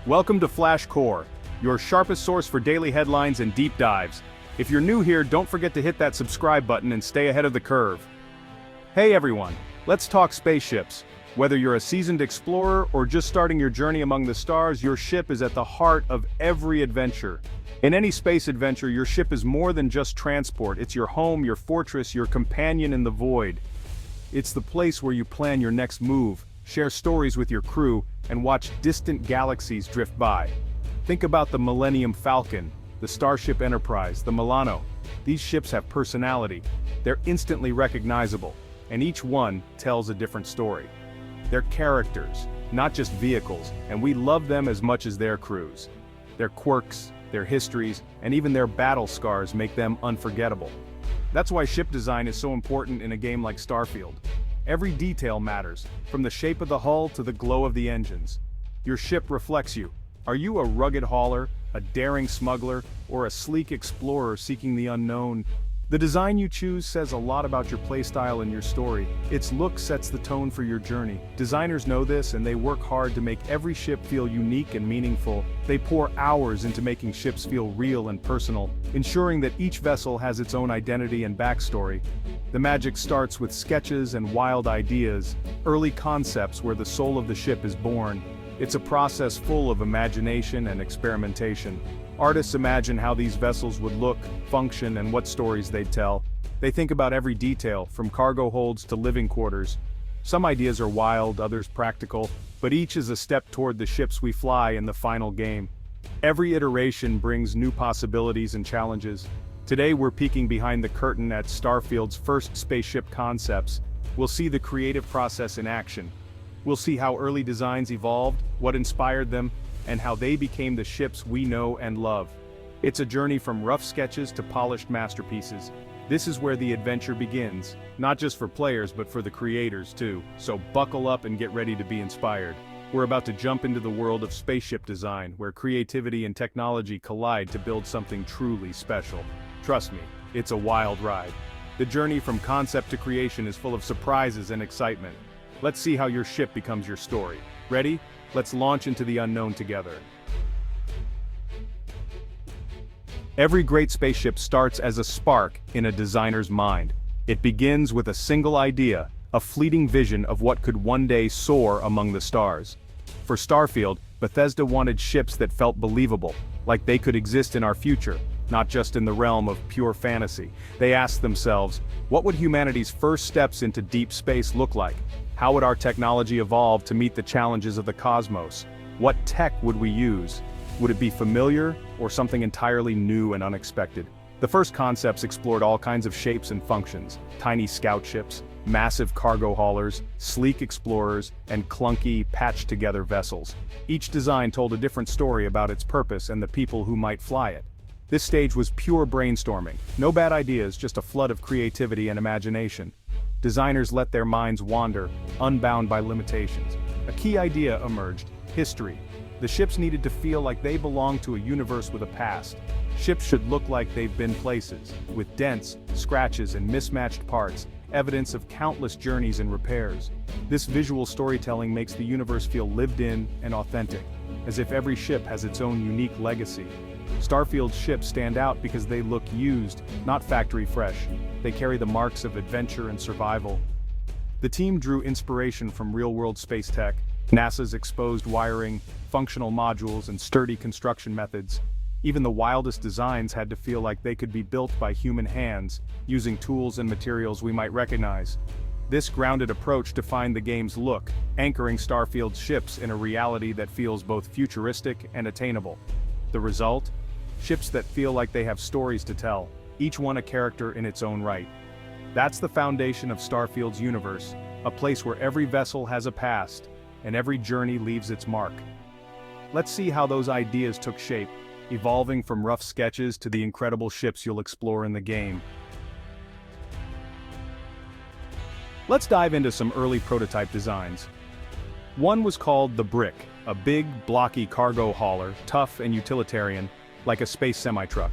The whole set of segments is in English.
Welcome to Flash Core, your sharpest source for daily headlines and deep dives. If you're new here, don't forget to hit that subscribe button and stay ahead of the curve. Hey everyone, let's talk spaceships. Whether you're a seasoned explorer or just starting your journey among the stars, your ship is at the heart of every adventure. In any space adventure, your ship is more than just transport. It's your home, your fortress, your companion in the void. It's the place where you plan your next move, share stories with your crew, and watch distant galaxies drift by. Think about the Millennium Falcon, the Starship Enterprise, the Milano. These ships have personality. They're instantly recognizable, and each one tells a different story. They're characters, not just vehicles, and we love them as much as their crews. Their quirks, their histories, and even their battle scars make them unforgettable. That's why ship design is so important in a game like Starfield. Every detail matters, from the shape of the hull to the glow of the engines. Your ship reflects you. Are you a rugged hauler, a daring smuggler, or a sleek explorer seeking the unknown? The design you choose says a lot about your playstyle and your story. Its look sets the tone for your journey. Designers know this, and they work hard to make every ship feel unique and meaningful. They pour hours into making ships feel real and personal, ensuring that each vessel has its own identity and backstory. The magic starts with sketches and wild ideas, early concepts where the soul of the ship is born. It's a process full of imagination and experimentation. Artists imagine how these vessels would look, function, and what stories they'd tell. They think about every detail, from cargo holds to living quarters. Some ideas are wild, others practical, but each is a step toward the ships we fly in the final game. Every iteration brings new possibilities and challenges. Today we're peeking behind the curtain at Starfield's first spaceship concepts. We'll see the creative process in action. We'll see how early designs evolved, what inspired them, and how they became the ships we know and love. It's a journey from rough sketches to polished masterpieces. This is where the adventure begins, not just for players but for the creators too. So buckle up and get ready to be inspired. We're about to jump into the world of spaceship design, where creativity and technology collide to build something truly special. Trust me, it's a wild ride. The journey from concept to creation is full of surprises and excitement. Let's see how your ship becomes your story. Ready? Let's launch into the unknown together. Every great spaceship starts as a spark in a designer's mind. It begins with a single idea, a fleeting vision of what could one day soar among the stars. For Starfield, Bethesda wanted ships that felt believable, like they could exist in our future, not just in the realm of pure fantasy. They asked themselves, what would humanity's first steps into deep space look like? How would our technology evolve to meet the challenges of the cosmos? What tech would we use? Would it be familiar, or something entirely new and unexpected? The first concepts explored all kinds of shapes and functions: tiny scout ships, massive cargo haulers, sleek explorers, and clunky, patched-together vessels. Each design told a different story about its purpose and the people who might fly it. This stage was pure brainstorming. No bad ideas, just a flood of creativity and imagination. Designers let their minds wander, unbound by limitations. A key idea emerged: history. The ships needed to feel like they belonged to a universe with a past. Ships should look like they've been places, with dents, scratches, and mismatched parts, evidence of countless journeys and repairs. This visual storytelling makes the universe feel lived in and authentic, as if every ship has its own unique legacy. Starfield's ships stand out because they look used, not factory fresh. They carry the marks of adventure and survival. The team drew inspiration from real-world space tech, NASA's exposed wiring, functional modules, and sturdy construction methods. Even the wildest designs had to feel like they could be built by human hands, using tools and materials we might recognize. This grounded approach defined the game's look, anchoring Starfield's ships in a reality that feels both futuristic and attainable. The result? Ships that feel like they have stories to tell, each one a character in its own right. That's the foundation of Starfield's universe, a place where every vessel has a past, and every journey leaves its mark. Let's see how those ideas took shape, evolving from rough sketches to the incredible ships you'll explore in the game. Let's dive into some early prototype designs. One was called the Brick, a big, blocky cargo hauler, tough and utilitarian, like a space semi-truck.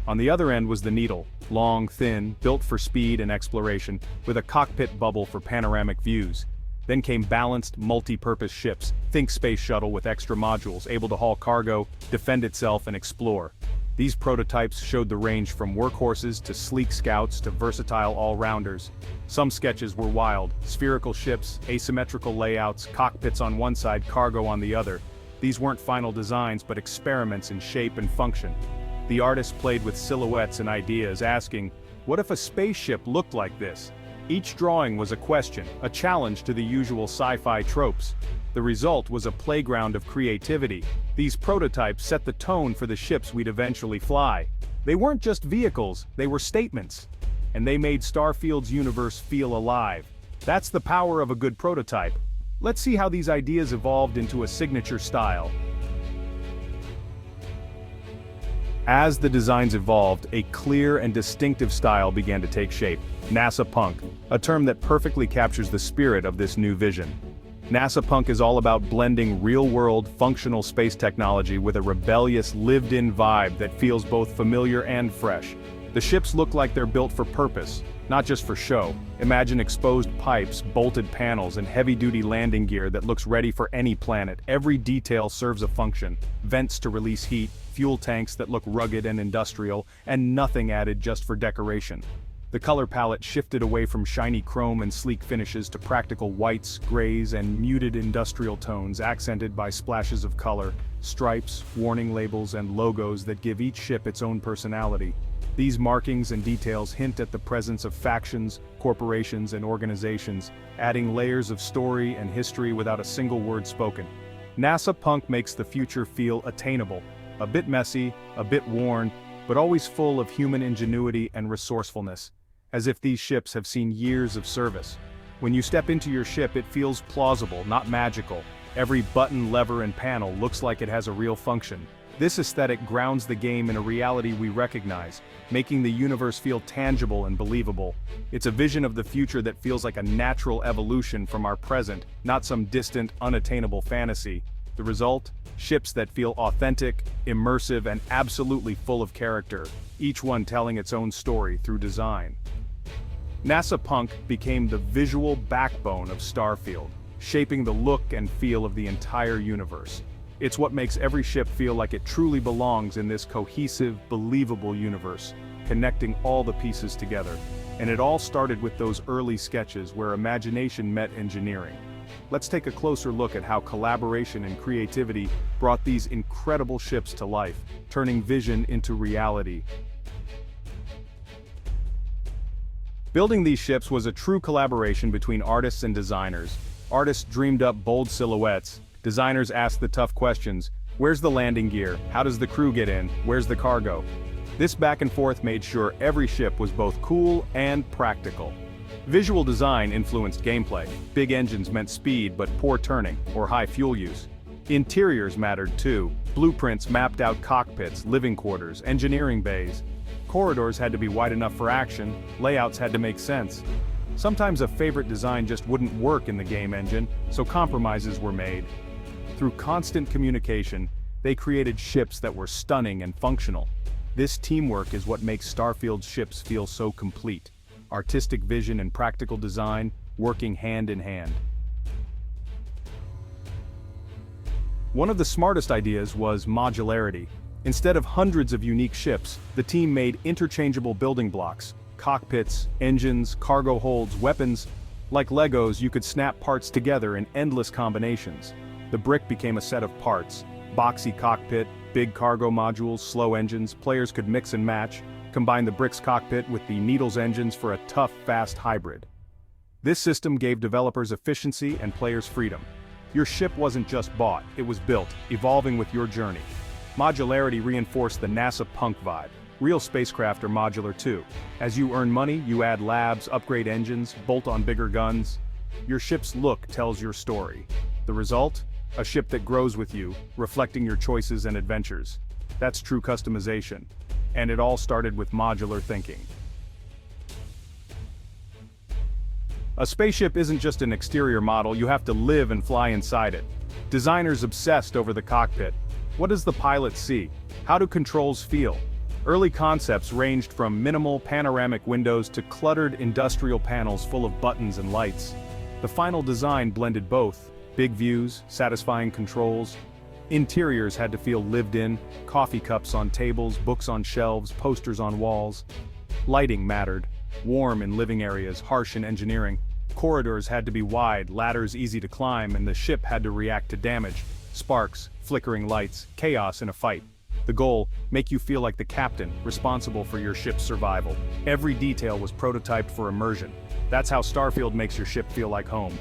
On the other end was the Needle, long, thin, built for speed and exploration, with a cockpit bubble for panoramic views. Then came balanced, multi-purpose ships. Think space shuttle with extra modules, able to haul cargo, defend itself, and explore. These prototypes showed the range from workhorses to sleek scouts to versatile all-rounders. Some sketches were wild: spherical ships, asymmetrical layouts, cockpits on one side, cargo on the other. These weren't final designs but experiments in shape and function. The artists played with silhouettes and ideas, asking, what if a spaceship looked like this? Each drawing was a question, a challenge to the usual sci-fi tropes. The result was a playground of creativity. These prototypes set the tone for the ships we'd eventually fly. They weren't just vehicles, they were statements. And they made Starfield's universe feel alive. That's the power of a good prototype. Let's see how these ideas evolved into a signature style. As the designs evolved, a clear and distinctive style began to take shape. NASA Punk, a term that perfectly captures the spirit of this new vision. NASA Punk is all about blending real-world, functional space technology with a rebellious, lived-in vibe that feels both familiar and fresh. The ships look like they're built for purpose, not just for show. Imagine exposed pipes, bolted panels, and heavy-duty landing gear that looks ready for any planet. Every detail serves a function: vents to release heat, fuel tanks that look rugged and industrial, and nothing added just for decoration. The color palette shifted away from shiny chrome and sleek finishes to practical whites, grays, and muted industrial tones accented by splashes of color, stripes, warning labels, and logos that give each ship its own personality. These markings and details hint at the presence of factions, corporations, and organizations, adding layers of story and history without a single word spoken. NASA Punk makes the future feel attainable, a bit messy, a bit worn, but always full of human ingenuity and resourcefulness, as if these ships have seen years of service. When you step into your ship, it feels plausible, not magical. Every button, lever, and panel looks like it has a real function. This aesthetic grounds the game in a reality we recognize, making the universe feel tangible and believable. It's a vision of the future that feels like a natural evolution from our present, not some distant, unattainable fantasy. The result? Ships that feel authentic, immersive, and absolutely full of character, each one telling its own story through design. NASA Punk became the visual backbone of Starfield, shaping the look and feel of the entire universe. It's what makes every ship feel like it truly belongs in this cohesive, believable universe, connecting all the pieces together. And it all started with those early sketches where imagination met engineering. Let's take a closer look at how collaboration and creativity brought these incredible ships to life, turning vision into reality. Building these ships was a true collaboration between artists and designers. Artists dreamed up bold silhouettes. Designers asked the tough questions: where's the landing gear? How does the crew get in? Where's the cargo? This back and forth made sure every ship was both cool and practical. Visual design influenced gameplay. Big engines meant speed but poor turning, or high fuel use. Interiors mattered too. Blueprints mapped out cockpits, living quarters, engineering bays. Corridors had to be wide enough for action, layouts had to make sense. Sometimes a favorite design just wouldn't work in the game engine, so compromises were made. Through constant communication, they created ships that were stunning and functional. This teamwork is what makes Starfield's ships feel so complete. Artistic vision and practical design working hand in hand. One of the smartest ideas was modularity. Instead of hundreds of unique ships, the team made interchangeable building blocks: cockpits, engines, cargo holds, weapons. Like Legos, you could snap parts together in endless combinations. The brick became a set of parts: boxy cockpit, big cargo modules, slow engines. Players could mix and match, combine the brick's cockpit with the Needle's engines for a tough, fast hybrid. This system gave developers efficiency and players freedom. Your ship wasn't just bought, it was built, evolving with your journey. Modularity reinforced the NASA Punk vibe. Real spacecraft are modular too. As you earn money, you add labs, upgrade engines, bolt on bigger guns. Your ship's look tells your story. The result? A ship that grows with you, reflecting your choices and adventures. That's true customization. And it all started with modular thinking. A spaceship isn't just an exterior model, you have to live and fly inside it. Designers obsessed over the cockpit. What does the pilot see? How do controls feel? Early concepts ranged from minimal panoramic windows to cluttered industrial panels full of buttons and lights. The final design blended both, big views, satisfying controls. Interiors had to feel lived in, coffee cups on tables, books on shelves, posters on walls. Lighting mattered, warm in living areas, harsh in engineering. Corridors had to be wide, ladders easy to climb, and the ship had to react to damage. Sparks, flickering lights, chaos in a fight. The goal, make you feel like the captain, responsible for your ship's survival. Every detail was prototyped for immersion. That's how Starfield makes your ship feel like home.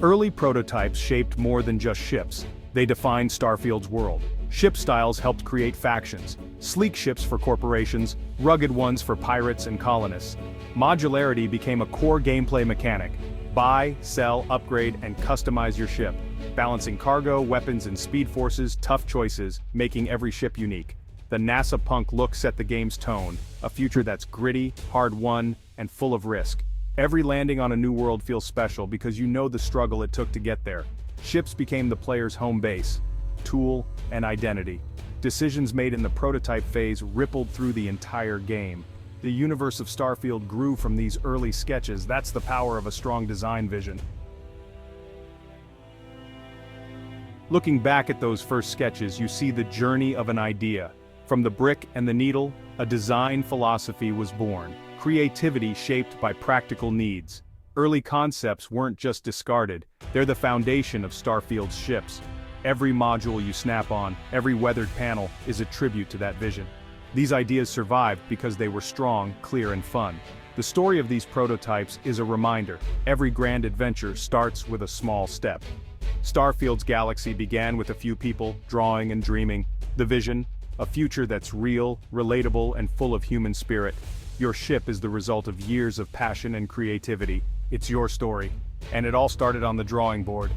Early prototypes shaped more than just ships. They defined Starfield's world. Ship styles helped create factions. Sleek ships for corporations, rugged ones for pirates and colonists. Modularity became a core gameplay mechanic. Buy, sell, upgrade, and customize your ship. Balancing cargo, weapons, and speed forces, tough choices, making every ship unique. The NASA punk look set the game's tone, a future that's gritty, hard-won, and full of risk. Every landing on a new world feels special because you know the struggle it took to get there. Ships became the player's home base, tool, and identity. Decisions made in the prototype phase rippled through the entire game. The universe of Starfield grew from these early sketches. That's the power of a strong design vision. Looking back at those first sketches, you see the journey of an idea. From the brick and the needle, a design philosophy was born. Creativity shaped by practical needs. Early concepts weren't just discarded, they're the foundation of Starfield's ships. Every module you snap on, every weathered panel, is a tribute to that vision. These ideas survived because they were strong, clear, and fun. The story of these prototypes is a reminder. Every grand adventure starts with a small step. Starfield's galaxy began with a few people drawing and dreaming. The vision, a future that's real, relatable, and full of human spirit. Your ship is the result of years of passion and creativity. It's your story. And it all started on the drawing board.